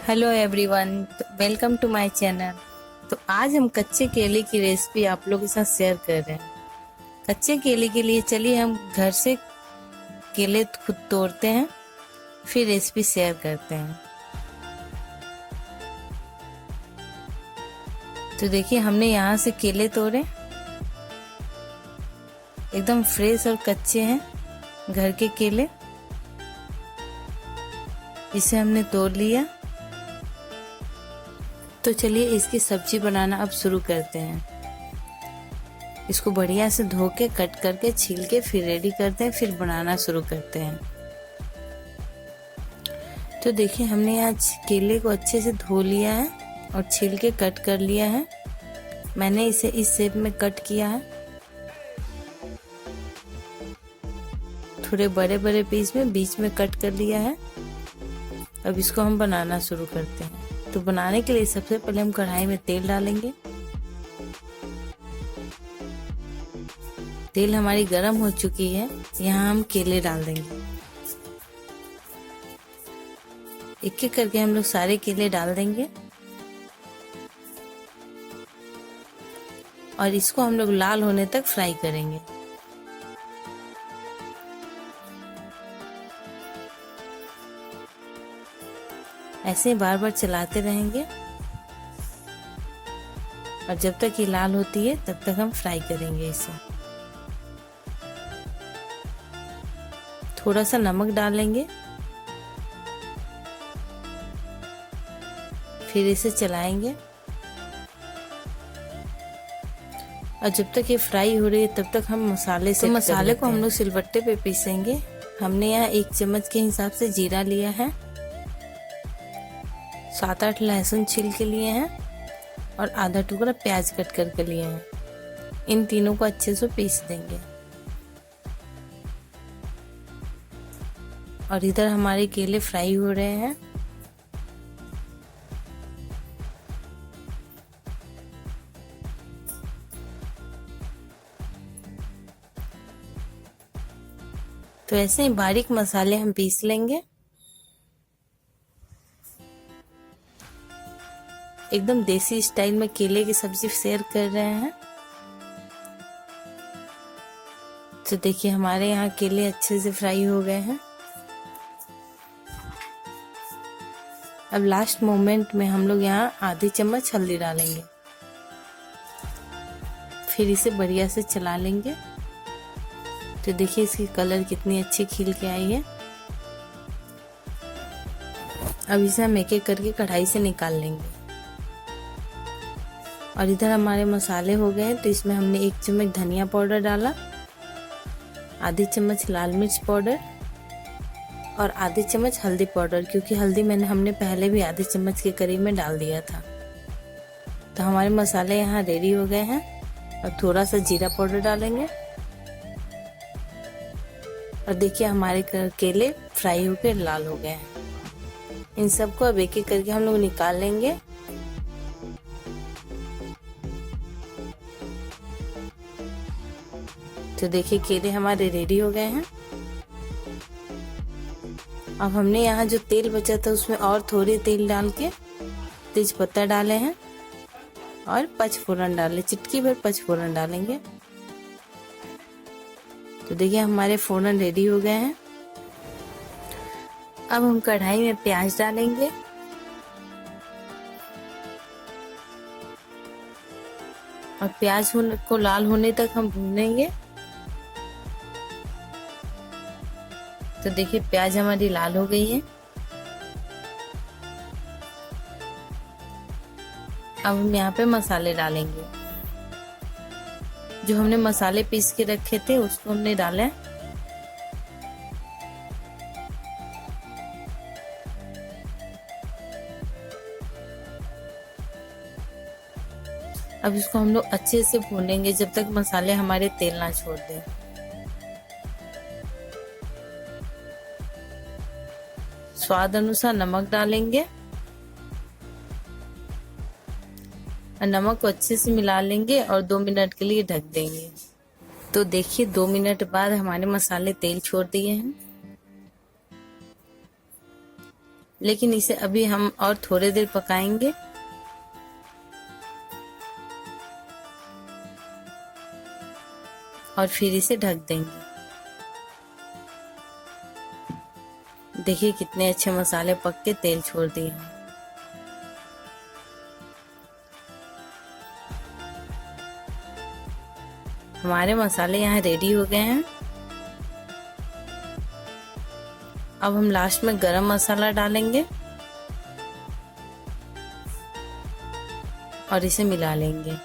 Hello everyone, welcome to my channel. तो आज हम कच्चे केले की रेसिपी आप लोगों के साथ शेयर कर रहे हैं। कच्चे केले के लिए चलिए हम घर से केले खुद तोड़ते हैं, फिर रेसिपी शेयर करते हैं। तो देखिए, हमने यहाँ से केले तोड़े, एकदम फ्रेश और कच्चे हैं घर के केले। इसे हमने तोड़ लिया। तो चलिए इसकी सब्जी बनाना अब शुरू करते हैं। इसको बढ़िया से धो के कट करके छील के फिर रेडी करते हैं, फिर बनाना शुरू करते हैं। तो देखिए, हमने यहाँ केले को अच्छे से धो लिया है और छील के कट कर लिया है। मैंने इसे इस शेप में कट किया है, थोड़े बड़े बड़े पीस में बीच में कट कर लिया है। अब इसको हम बनाना शुरू करते हैं। तो बनाने के लिए सबसे पहले हम कढ़ाई में तेल डालेंगे। तेल हमारी गर्म हो चुकी है, यहाँ हम केले डाल देंगे। एक एक करके हम लोग सारे केले डाल देंगे और इसको हम लोग लाल होने तक फ्राई करेंगे। ऐसे बार बार चलाते रहेंगे और जब तक ये लाल होती है तब तक हम फ्राई करेंगे इसे। थोड़ा सा नमक डालेंगे, फिर इसे चलाएंगे और जब तक ये फ्राई हो रही है तब तक हम मसाले से मसाले को हम लोग सिलबट्टे पे पीसेंगे। हमने यहाँ 1 चम्मच के हिसाब से जीरा लिया है, 7-8 लहसुन छील के लिए हैं और आधा टुकड़ा प्याज कट करके लिए हैं। इन तीनों को अच्छे से पीस देंगे। और इधर हमारे केले फ्राई हो रहे हैं। तो ऐसे ही बारीक मसाले हम पीस लेंगे। एकदम देसी स्टाइल में केले की सब्जी शेयर कर रहे हैं। तो देखिए, हमारे यहाँ केले अच्छे से फ्राई हो गए हैं। अब लास्ट मोमेंट में हम लोग यहाँ आधी चम्मच हल्दी डालेंगे, फिर इसे बढ़िया से चला लेंगे। तो देखिए, इसकी कलर कितनी अच्छी खिल के आई है। अब इसे हम एक एक करके कढ़ाई से निकाल लेंगे। और इधर हमारे मसाले हो गए हैं। तो इसमें हमने 1 चम्मच धनिया पाउडर डाला, आधी चम्मच लाल मिर्च पाउडर और आधी चम्मच हल्दी पाउडर, क्योंकि हल्दी हमने पहले भी आधे चम्मच के करीब में डाल दिया था। तो हमारे मसाले यहाँ रेडी हो गए हैं। और थोड़ा सा जीरा पाउडर डालेंगे। और देखिए, हमारे केले फ्राई होकर लाल हो गए हैं। इन सबको अब एक एक करके हम लोग निकाल लेंगे। तो देखिए, केले हमारे रेडी हो गए हैं। अब हमने यहाँ जो तेल बचा था उसमें और थोड़े तेल डाल के तेज पत्ता डाले हैं और पचफोरन डाले, चिटकी भर पचफोरन डालेंगे। तो देखिए, हमारे फोरन रेडी हो गए हैं। अब हम कढ़ाई में प्याज डालेंगे और प्याज को लाल होने तक हम भूनेंगे। तो देखिए, प्याज हमारी लाल हो गई है। अब हम यहाँ पे मसाले डालेंगे। जो हमने मसाले पीस के रखे थे उसको हमने डाला है। अब इसको हम लोग अच्छे से भूनेंगे जब तक मसाले हमारे तेल ना छोड़ दें। स्वाद अनुसार नमक डालेंगे और नमक को अच्छे से मिला लेंगे और 2 मिनट के लिए ढक देंगे। तो देखिए, 2 मिनट बाद हमारे मसाले तेल छोड़ दिए हैं। लेकिन इसे अभी हम और थोड़ी देर पकाएंगे। और फिर इसे ढक देंगे। देखिए कितने अच्छे मसाले पक के तेल छोड़ दिए हैं। हमारे मसाले यहाँ रेडी हो गए हैं। अब हम लास्ट में गरम मसाला डालेंगे और इसे मिला लेंगे।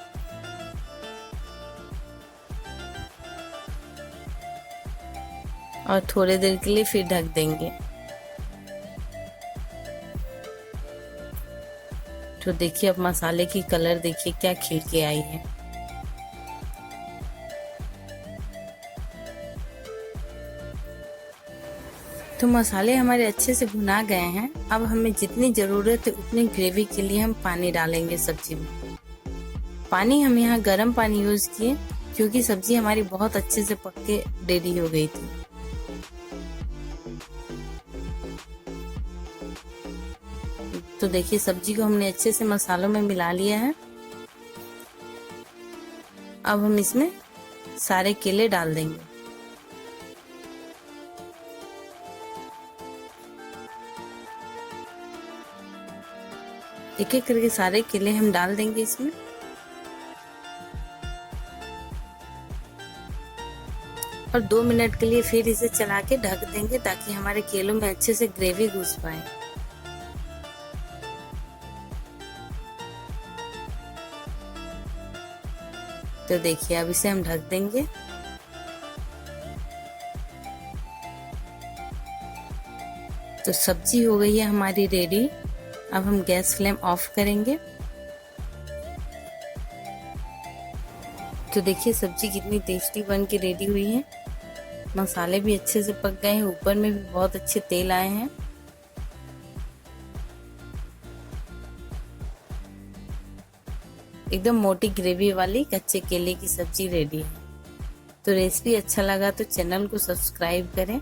और थोड़ी देर के लिए फिर ढक देंगे। तो देखिए अब मसाले की कलर देखिए क्या खिल के आई है। तो मसाले हमारे अच्छे से भुना गए हैं। अब हमें जितनी ज़रूरत है उतनी ग्रेवी के लिए हम पानी डालेंगे सब्जी में। पानी हम यहाँ गर्म पानी यूज़ किए क्योंकि सब्जी हमारी बहुत अच्छे से पक के रेडी हो गई थी। तो देखिए सब्जी को हमने अच्छे से मसालों में मिला लिया है। अब हम इसमें सारे केले डाल देंगे। एक एक करके सारे केले हम डाल देंगे इसमें। और 2 मिनट के लिए फिर इसे चला के ढक देंगे ताकि हमारे केलों में अच्छे से ग्रेवी घुस पाए। तो देखिए अब इसे हम ढक देंगे। तो सब्जी हो गई है हमारी रेडी। अब हम गैस फ्लेम ऑफ करेंगे। तो देखिए सब्जी कितनी टेस्टी बन के रेडी हुई है। मसाले भी अच्छे से पक गए हैं, ऊपर में भी बहुत अच्छे तेल आए हैं। एकदम मोटी ग्रेवी वाली कच्चे केले की सब्जी रेडी है। तो रेसिपी अच्छा लगा तो चैनल को सब्सक्राइब करें।